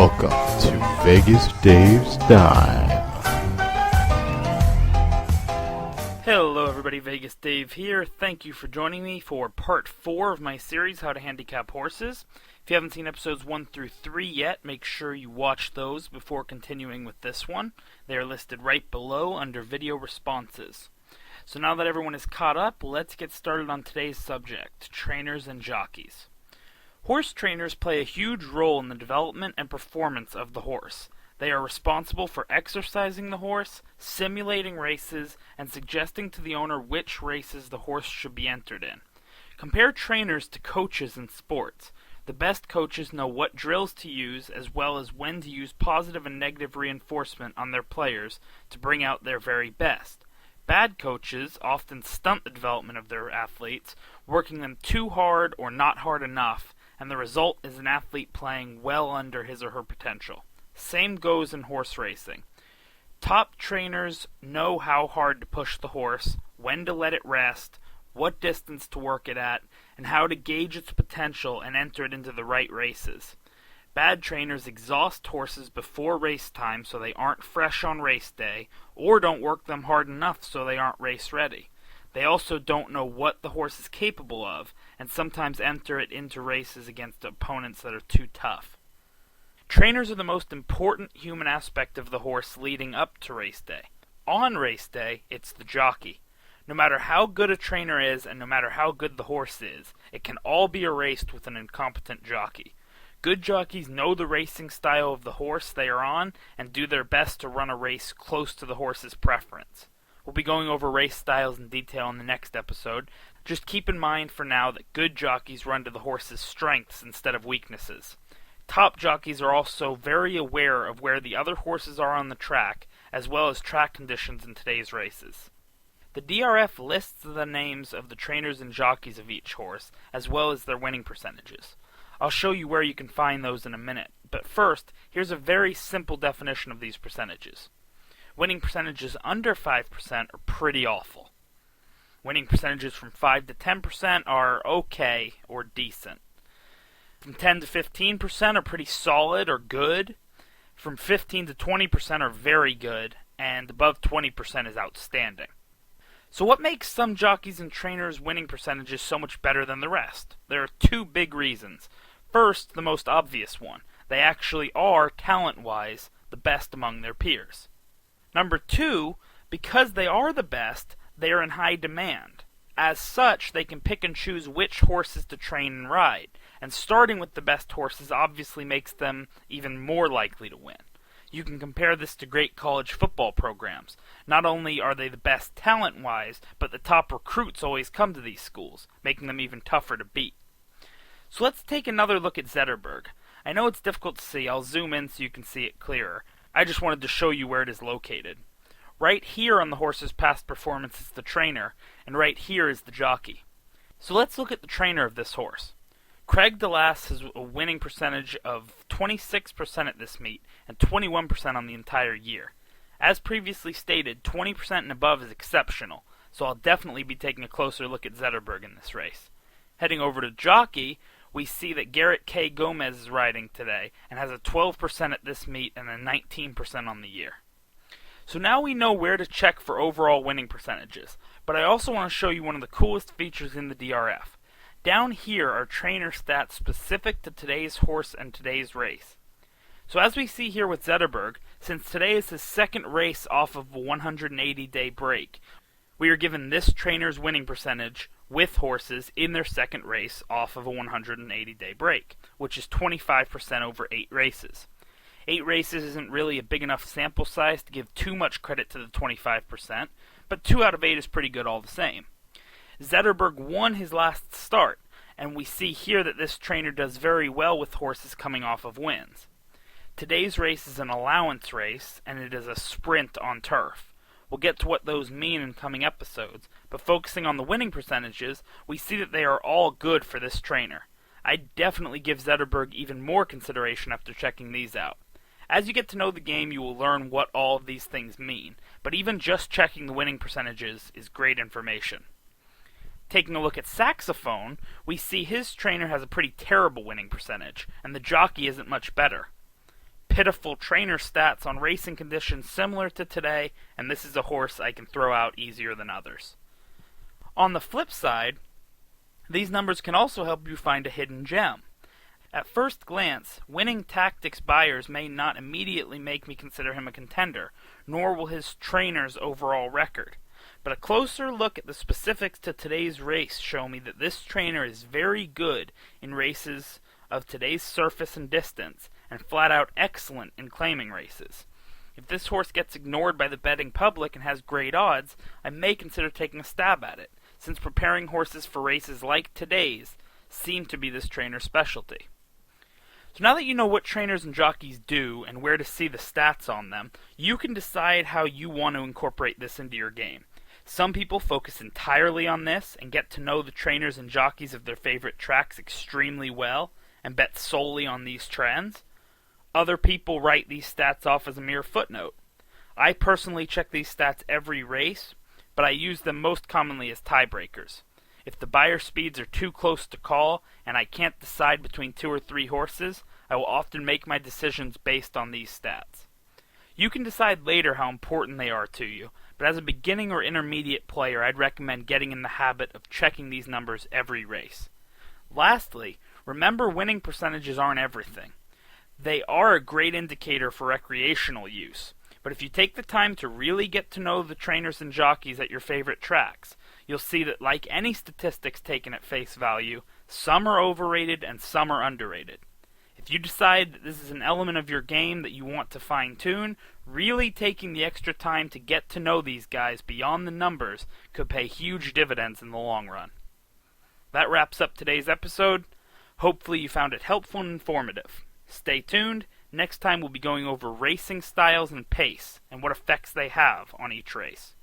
Welcome to Vegas Dave's Dime. Hello everybody, Vegas Dave here. Thank you for joining me for part 4 of my series, How to Handicap Horses. If you haven't seen episodes 1 through 3 yet, make sure you watch those before continuing with this one. They are listed right below under video responses. So now that everyone is caught up, let's get started on today's subject, trainers and jockeys. Horse trainers play a huge role in the development and performance of the horse. They are responsible for exercising the horse, simulating races, and suggesting to the owner which races the horse should be entered in. Compare trainers to coaches in sports. The best coaches know what drills to use as well as when to use positive and negative reinforcement on their players to bring out their very best. Bad coaches often stunt the development of their athletes, working them too hard or not hard enough, and the result is an athlete playing well under his or her potential. Same goes in horse racing. Top trainers know how hard to push the horse, when to let it rest, what distance to work it at, and how to gauge its potential and enter it into the right races. Bad trainers exhaust horses before race time so they aren't fresh on race day, or don't work them hard enough so they aren't race ready. They also don't know what the horse is capable of, and sometimes enter it into races against opponents that are too tough. Trainers are the most important human aspect of the horse leading up to race day. On race day, it's the jockey. No matter how good a trainer is and no matter how good the horse is, it can all be erased with an incompetent jockey. Good jockeys know the racing style of the horse they are on and do their best to run a race close to the horse's preference. We'll be going over race styles in detail in the next episode. Just keep in mind for now that good jockeys run to the horse's strengths instead of weaknesses. Top jockeys are also very aware of where the other horses are on the track, as well as track conditions in today's races. The DRF lists the names of the trainers and jockeys of each horse, as well as their winning percentages. I'll show you where you can find those in a minute, but first, here's a very simple definition of these percentages. Winning percentages under 5% are pretty awful. Winning percentages from 5 to 10% are okay or decent. From 10 to 15% are pretty solid or good. From 15 to 20% are very good, and above 20% is outstanding. So what makes some jockeys and trainers' winning percentages so much better than the rest? There are two big reasons. First, the most obvious one. They actually are, talent-wise, the best among their peers. Number two, because they are the best, they are in high demand. As such, they can pick and choose which horses to train and ride, and starting with the best horses obviously makes them even more likely to win. You can compare this to great college football programs. Not only are they the best talent-wise, but the top recruits always come to these schools, making them even tougher to beat. So let's take another look at Zetterberg. I know it's difficult to see. I'll zoom in so you can see it clearer. I just wanted to show you where it is located. Right here on the horse's past performance is the trainer, and right here is the jockey. So let's look at the trainer of this horse. Craig DeLass has a winning percentage of 26% at this meet, and 21% on the entire year. As previously stated, 20% and above is exceptional, so I'll definitely be taking a closer look at Zetterberg in this race. Heading over to jockey, we see that Garrett K. Gomez is riding today, and has a 12% at this meet and a 19% on the year. So now we know where to check for overall winning percentages, but I also want to show you one of the coolest features in the DRF. Down here are trainer stats specific to today's horse and today's race. So as we see here with Zetterberg, since today is his second race off of a 180-day break, we are given this trainer's winning percentage with horses in their second race off of a 180-day break, which is 25% over 8 races. 8 races isn't really a big enough sample size to give too much credit to the 25%, but 2 out of 8 is pretty good all the same. Zetterberg won his last start, and we see here that this trainer does very well with horses coming off of wins. Today's race is an allowance race, and it is a sprint on turf. We'll get to what those mean in coming episodes, but focusing on the winning percentages, we see that they are all good for this trainer. I'd definitely give Zetterberg even more consideration after checking these out. As you get to know the game, you will learn what all of these things mean, but even just checking the winning percentages is great information. Taking a look at saxophone, we see his trainer has a pretty terrible winning percentage, and the jockey isn't much better. pitiful trainer stats on racing conditions similar to today, and this is a horse I can throw out easier than others. On the flip side, these numbers can also help you find a hidden gem. At first glance, winning tactics buyers may not immediately make me consider him a contender, nor will his trainer's overall record. But a closer look at the specifics to today's race show me that this trainer is very good in races of today's surface and distance, and flat out excellent in claiming races. If this horse gets ignored by the betting public and has great odds, I may consider taking a stab at it, since preparing horses for races like today's seem to be this trainer's specialty. So now that you know what trainers and jockeys do and where to see the stats on them, you can decide how you want to incorporate this into your game. Some people focus entirely on this and get to know the trainers and jockeys of their favorite tracks extremely well and bet solely on these trends. Other people write these stats off as a mere footnote. I personally check these stats every race, but I use them most commonly as tiebreakers. If the buyer speeds are too close to call and I can't decide between 2 or 3 horses, I will often make my decisions based on these stats. You can decide later how important they are to you, but as a beginning or intermediate player, I'd recommend getting in the habit of checking these numbers every race. Lastly, remember winning percentages aren't everything. They are a great indicator for recreational use, but if you take the time to really get to know the trainers and jockeys at your favorite tracks, you'll see that like any statistics taken at face value, some are overrated and some are underrated. If you decide that this is an element of your game that you want to fine-tune, really taking the extra time to get to know these guys beyond the numbers could pay huge dividends in the long run. That wraps up today's episode. Hopefully you found it helpful and informative. Stay tuned. Next time we'll be going over racing styles and pace and what effects they have on each race.